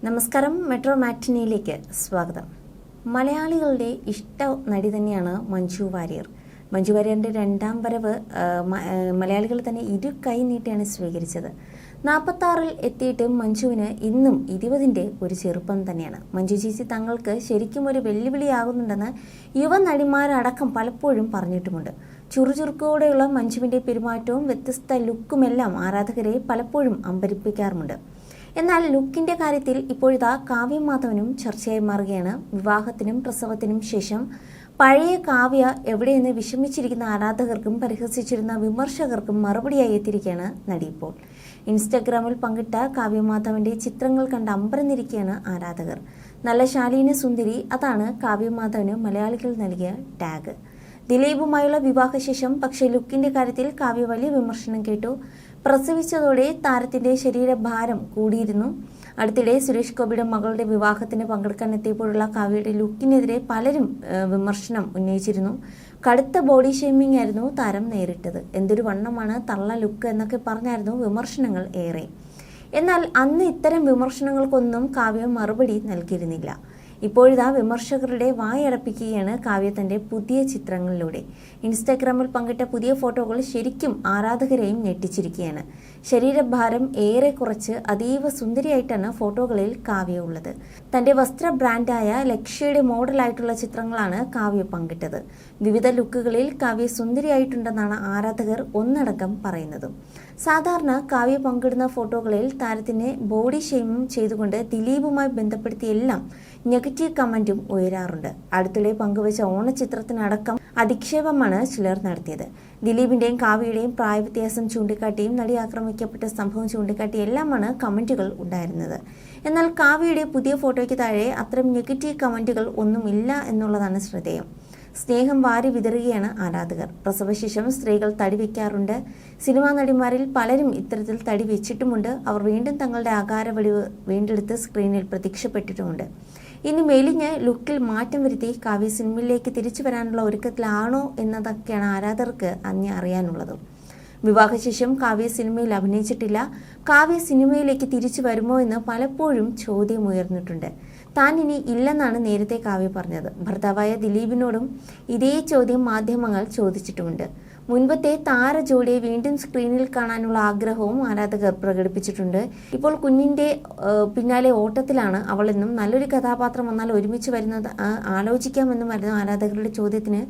നമസ്കാരം, മെട്രോ മാറ്റിനിയിലേക്ക് സ്വാഗതം. മലയാളികളുടെ ഇഷ്ട നടി തന്നെയാണ് മഞ്ജു വാര്യർ. മഞ്ജു വാര്യറിൻ്റെ രണ്ടാം വരവ് മലയാളികൾ തന്നെ ഇരു കൈ നീട്ടിയാണ് സ്വീകരിച്ചത്. 46 എത്തിയിട്ട് മഞ്ജുവിന് ഇന്നും 20ൻ്റെ ഒരു ചെറുപ്പം തന്നെയാണ്. മഞ്ജു ചേച്ചി തങ്ങൾക്ക് ശരിക്കും ഒരു വെല്ലുവിളിയാകുന്നുണ്ടെന്ന് യുവ നടിമാരടക്കം പലപ്പോഴും പറഞ്ഞിട്ടുമുണ്ട്. ചുറുചുറുക്കോടെയുള്ള മഞ്ജുവിൻ്റെ പെരുമാറ്റവും വ്യത്യസ്ത ലുക്കുമെല്ലാം ആരാധകരെ പലപ്പോഴും അമ്പരിപ്പിക്കാറുമുണ്ട്. എന്നാൽ ലുക്കിന്റെ കാര്യത്തിൽ ഇപ്പോഴിതാ കാവ്യ മാധവനും ചർച്ചയായി മാറുകയാണ്. വിവാഹത്തിനും പ്രസവത്തിനും ശേഷം പഴയ കാവ്യ എവിടെയെന്ന് വിഷമിച്ചിരിക്കുന്ന ആരാധകർക്കും പരിഹസിച്ചിരുന്ന വിമർശകർക്കും മറുപടിയായി എത്തിയിരിക്കുകയാണ് നടി ഇപ്പോൾ. ഇൻസ്റ്റഗ്രാമിൽ പങ്കിട്ട കാവ്യ മാധവന്റെ ചിത്രങ്ങൾ കണ്ട് അമ്പരന്നിരിക്കുകയാണ് ആരാധകർ. നല്ല ശാലീന സുന്ദരി, അതാണ് കാവ്യ മാധവന് മലയാളികൾ നൽകിയ ടാഗ്. ദിലീപുമായുള്ള വിവാഹശേഷം പക്ഷേ ലുക്കിന്റെ കാര്യത്തിൽ കാവ്യ വലിയ വിമർശനം കേട്ടു. പ്രസവിച്ചതോടെ താരത്തിന്റെ ശരീരഭാരം കൂടിയിരുന്നു. അടുത്തിടെ സുരേഷ് ഗോപിയുടെ മകളുടെ വിവാഹത്തിന് പങ്കെടുക്കാൻ എത്തിയപ്പോഴുള്ള കാവ്യയുടെ ലുക്കിനെതിരെ പലരും വിമർശനം ഉന്നയിച്ചിരുന്നു. കടുത്ത ബോഡി ഷേമിംഗ് ആയിരുന്നു താരം നേരിട്ടത്. എന്തൊരു വണ്ണമാണ്, തള്ള ലുക്ക് എന്നൊക്കെ പറഞ്ഞായിരുന്നു വിമർശനങ്ങൾ ഏറെ. എന്നാൽ അന്ന് ഇത്തരം വിമർശനങ്ങൾക്കൊന്നും കാവ്യ മറുപടി നൽകിയിരുന്നില്ല. ഇപ്പോഴിതാ വിമർശകരുടെ വായടപ്പിക്കുകയാണ് കാവ്യ തന്റെ പുതിയ ചിത്രങ്ങളിലൂടെ. ഇൻസ്റ്റഗ്രാമിൽ പങ്കിട്ട പുതിയ ഫോട്ടോകൾ ശരിക്കും ആരാധകരെയും ഞെട്ടിച്ചിരിക്കുകയാണ്. ശരീരഭാരം ഏറെ കുറച്ച് അതീവ സുന്ദരിയായിട്ടാണ് ഫോട്ടോകളിൽ കാവ്യ ഉള്ളത്. തന്റെ വസ്ത്ര ബ്രാൻഡായ ലക്ഷ്യയുടെ മോഡലായിട്ടുള്ള ചിത്രങ്ങളാണ് കാവ്യ പങ്കിട്ടത്. വിവിധ ലുക്കുകളിൽ കാവ്യ സുന്ദരിയായിട്ടുണ്ടെന്നാണ് ആരാധകർ ഒന്നടങ്കം പറയുന്നത്. സാധാരണ കാവ്യ പങ്കിടുന്ന ഫോട്ടോകളിൽ താരത്തിനെ ബോഡി ഷെയ്മിംഗ് ചെയ്തുകൊണ്ട് ദിലീപുമായി ബന്ധപ്പെടുത്തിയെല്ലാം നെഗറ്റീവ് കമന്റും ഉയരാറുണ്ട്. അടുത്തിടെ പങ്കുവച്ച ഓണച്ചിത്രത്തിനടക്കം അധിക്ഷേപമാണ് ചിലർ നടത്തിയത്. ദിലീപിന്റെയും കാവ്യയുടെയും പ്രായവ്യത്യാസം ചൂണ്ടിക്കാട്ടിയും നടി ആക്രമിക്കപ്പെട്ട സംഭവം ചൂണ്ടിക്കാട്ടി എല്ലാമാണ് കമന്റുകൾ ഉണ്ടായിരുന്നത്. എന്നാൽ കാവ്യയുടെ പുതിയ ഫോട്ടോയ്ക്ക് താഴെ അത്തരം നെഗറ്റീവ് കമന്റുകൾ ഒന്നും ഇല്ല എന്നുള്ളതാണ് ശ്രദ്ധേയം. സ്നേഹം വാരി വിതറുകയാണ് ആരാധകർ. പ്രസവശേഷം സ്ത്രീകൾ തടി വയ്ക്കാറുണ്ട്. സിനിമാ നടിമാരിൽ പലരും ഇത്തരത്തിൽ തടി വെച്ചിട്ടുമുണ്ട്. അവർ വീണ്ടും തങ്ങളുടെ ആകാരവടിവ് വീണ്ടെടുത്ത് സ്ക്രീനിൽ പ്രത്യക്ഷപ്പെട്ടിട്ടുമുണ്ട്. ഇനി മെലിഞ്ഞ് ലുക്കിൽ മാറ്റം വരുത്തി കാവ്യ സിനിമയിലേക്ക് തിരിച്ചു വരാനുള്ള ഒരുക്കത്തിലാണോ എന്നതൊക്കെയാണ് ആരാധകർക്ക് അറിയാനുള്ളത്. വിവാഹശേഷം കാവ്യ സിനിമയിൽ അഭിനയിച്ചിട്ടില്ല. കാവ്യ സിനിമയിലേക്ക് തിരിച്ചു വരുമോ എന്ന് പലപ്പോഴും ചോദ്യം ഉയർന്നിട്ടുണ്ട്. താൻ ഇനി ഇല്ലെന്നാണ് നേരത്തെ കാവ്യ പറഞ്ഞത്. ഭർത്താവായ ദിലീപിനോടും ഇതേ ചോദ്യം മാധ്യമങ്ങൾ ചോദിച്ചിട്ടുമുണ്ട്. മുൻപത്തെ താര ജോഡിയെ വീണ്ടും സ്ക്രീനിൽ കാണാനുള്ള ആഗ്രഹവും ആരാധകർ പ്രകടിപ്പിച്ചിട്ടുണ്ട്. ഇപ്പോൾ കുഞ്ഞിന്റെ പിന്നാലെ ഓട്ടത്തിലാണ് അവളെന്നും നല്ലൊരു കഥാപാത്രം വന്നാൽ ഒരുമിച്ച് വരുന്നത് ആലോചിക്കാമെന്നുമായിരുന്നു ആരാധകരുടെ ചോദ്യത്തിന്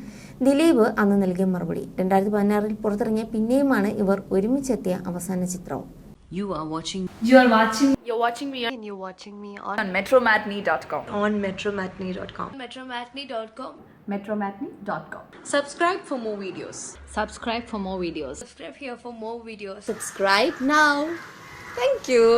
ദിലീപ് അന്ന് നൽകിയ മറുപടി. 2016 പുറത്തിറങ്ങിയ പിന്നെയുമാണ് ഇവർ ഒരുമിച്ചെത്തിയ അവസാന ചിത്രവും. You're watching me and you're watching me on metromatney.com. on metromatney.com. metromatney.com. Subscribe for more videos. Subscribe for more videos. Subscribe here for more videos. Subscribe now. Thank you.